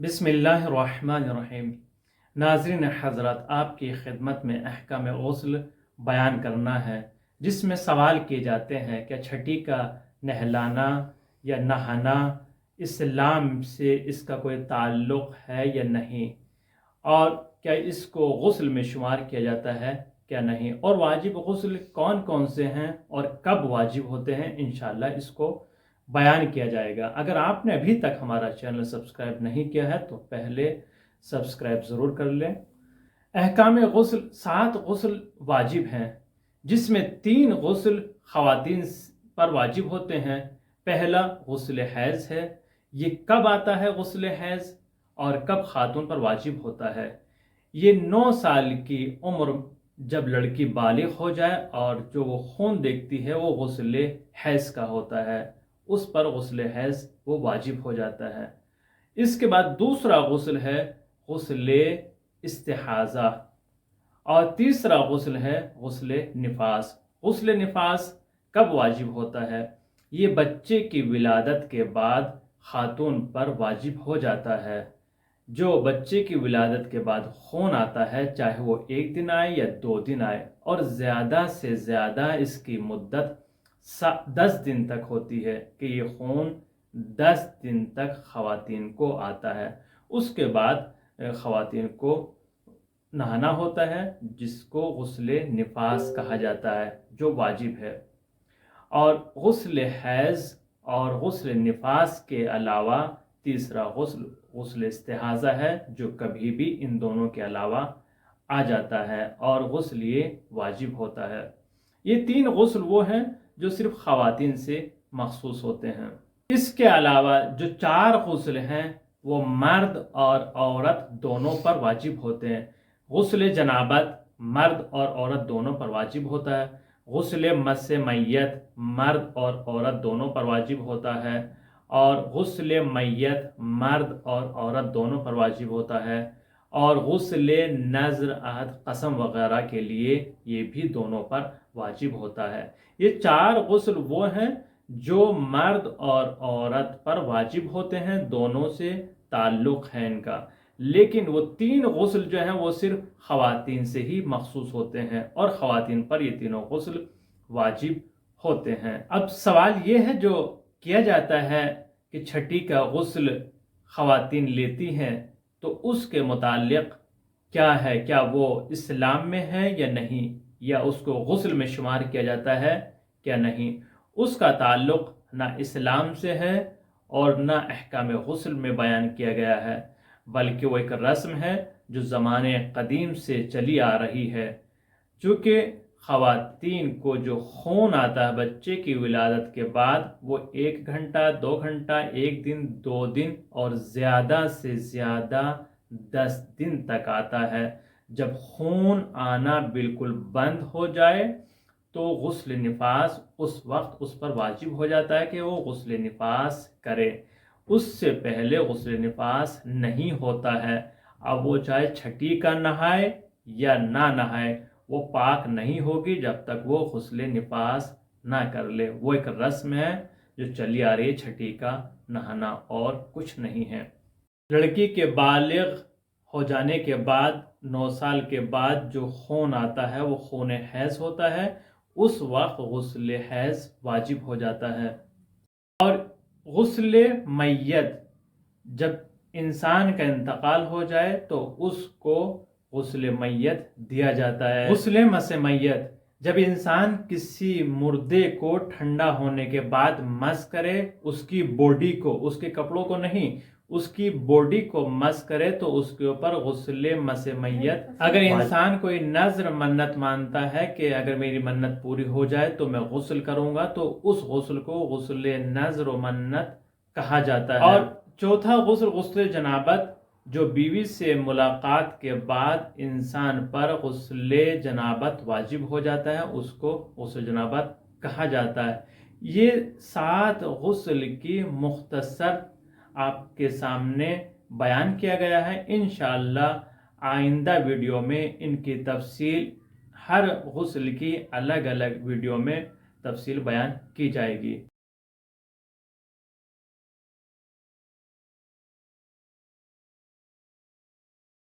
بسم اللہ الرحمن الرحیم۔ ناظرین حضرات، آپ کی خدمت میں احکام غسل بیان کرنا ہے، جس میں سوال کیے جاتے ہیں کہ چھٹی کا نہلانا یا نہانا اسلام سے اس کا کوئی تعلق ہے یا نہیں، اور کیا اس کو غسل میں شمار کیا جاتا ہے کیا نہیں، اور واجب غسل کون کون سے ہیں اور کب واجب ہوتے ہیں، انشاءاللہ اس کو بیان کیا جائے گا۔ اگر آپ نے ابھی تک ہمارا چینل سبسکرائب نہیں کیا ہے تو پہلے سبسکرائب ضرور کر لیں۔ احکام غسل 7 غسل واجب ہیں، جس میں 3 غسل خواتین پر واجب ہوتے ہیں۔ پہلا غسل حیض ہے۔ یہ کب آتا ہے غسل حیض اور کب خاتون پر واجب ہوتا ہے؟ یہ 9 سال کی عمر جب لڑکی بالغ ہو جائے اور جو وہ خون دیکھتی ہے وہ غسل حیض کا ہوتا ہے، اس پر غسل حیض وہ واجب ہو جاتا ہے۔ اس کے بعد دوسرا غسل ہے غسل استحاضہ، اور تیسرا غسل ہے غسل نفاس۔ غسل نفاس کب واجب ہوتا ہے؟ یہ بچے کی ولادت کے بعد خاتون پر واجب ہو جاتا ہے۔ جو بچے کی ولادت کے بعد خون آتا ہے، چاہے وہ 1 دن آئے یا 2 دن آئے، اور زیادہ سے زیادہ اس کی مدت 10 دن تک ہوتی ہے کہ یہ خون 10 دن تک خواتین کو آتا ہے۔ اس کے بعد خواتین کو نہانا ہوتا ہے، جس کو غسل نفاس کہا جاتا ہے، جو واجب ہے۔ اور غسل حیض اور غسل نفاس کے علاوہ تیسرا غسل غسل استحاضہ ہے، جو کبھی بھی ان دونوں کے علاوہ آ جاتا ہے، اور غسل یہ واجب ہوتا ہے۔ یہ 3 غسل وہ ہیں جو صرف خواتین سے مخصوص ہوتے ہیں۔ اس کے علاوہ جو 4 غسل ہیں وہ مرد اور عورت دونوں پر واجب ہوتے ہیں۔ غسل جنابت مرد اور عورت دونوں پر واجب ہوتا ہے۔ غسل مس میت مرد اور عورت دونوں پر واجب ہوتا ہے، اور غسل میت مرد اور عورت دونوں پر واجب ہوتا ہے، اور غسل نذر عہد قسم وغیرہ کے لیے یہ بھی دونوں پر واجب ہوتا ہے۔ یہ 4 غسل وہ ہیں جو مرد اور عورت پر واجب ہوتے ہیں، دونوں سے تعلق ہے ان کا، لیکن وہ 3 غسل جو ہیں وہ صرف خواتین سے ہی مخصوص ہوتے ہیں، اور خواتین پر یہ تینوں غسل واجب ہوتے ہیں۔ اب سوال یہ ہے جو کیا جاتا ہے کہ چھٹی کا غسل خواتین لیتی ہیں تو اس کے متعلق کیا ہے، کیا وہ اسلام میں ہے یا نہیں، یا اس کو غسل میں شمار کیا جاتا ہے کیا نہیں؟ اس کا تعلق نہ اسلام سے ہے اور نہ احکام غسل میں بیان کیا گیا ہے، بلکہ وہ ایک رسم ہے جو زمانے قدیم سے چلی آ رہی ہے۔ چونکہ خواتین کو جو خون آتا ہے بچے کی ولادت کے بعد، وہ 1 گھنٹہ 2 گھنٹہ 1 دن 2 دن اور زیادہ سے زیادہ 10 دن تک آتا ہے۔ جب خون آنا بالکل بند ہو جائے تو غسل نفاس اس وقت اس پر واجب ہو جاتا ہے کہ وہ غسل نفاس کرے۔ اس سے پہلے غسل نفاس نہیں ہوتا ہے۔ اب وہ چاہے چھٹی کا نہائے یا نہ نہائے، وہ پاک نہیں ہوگی جب تک وہ غسل نفاس نہ کر لے۔ وہ ایک رسم ہے جو چلی آ رہی ہے، چھٹی کا نہانا اور کچھ نہیں ہے۔ لڑکی کے بالغ ہو جانے کے بعد 9 سال کے بعد جو خون آتا ہے وہ خون حیض ہوتا ہے، اس وقت غسل حیض واجب ہو جاتا ہے۔ اور غسل میت، جب انسان کا انتقال ہو جائے تو اس کو غسل میت دیا جاتا ہے۔ غسل مس میت، جب انسان کسی مردے کو ٹھنڈا ہونے کے بعد مس کرے، اس کی باڈی کو، اس کے کپڑوں کو نہیں، اس کی باڈی کو مس کرے تو اس کے اوپر غسل مس میت۔ اگر انسان کوئی نذر منت مانتا ہے کہ اگر میری منت پوری ہو جائے تو میں غسل کروں گا، تو اس غسل کو غسل نذر و منت کہا جاتا ہے۔ اور چوتھا غسل غسل جنابت، جو بیوی سے ملاقات کے بعد انسان پر غسل جنابت واجب ہو جاتا ہے، اس کو غسل جنابت کہا جاتا ہے۔ یہ 7 غسل کی مختصر آپ کے سامنے بیان کیا گیا ہے۔ انشاءاللہ آئندہ ویڈیو میں ان کی تفصیل، ہر غسل کی الگ الگ ویڈیو میں تفصیل بیان کی جائے گی۔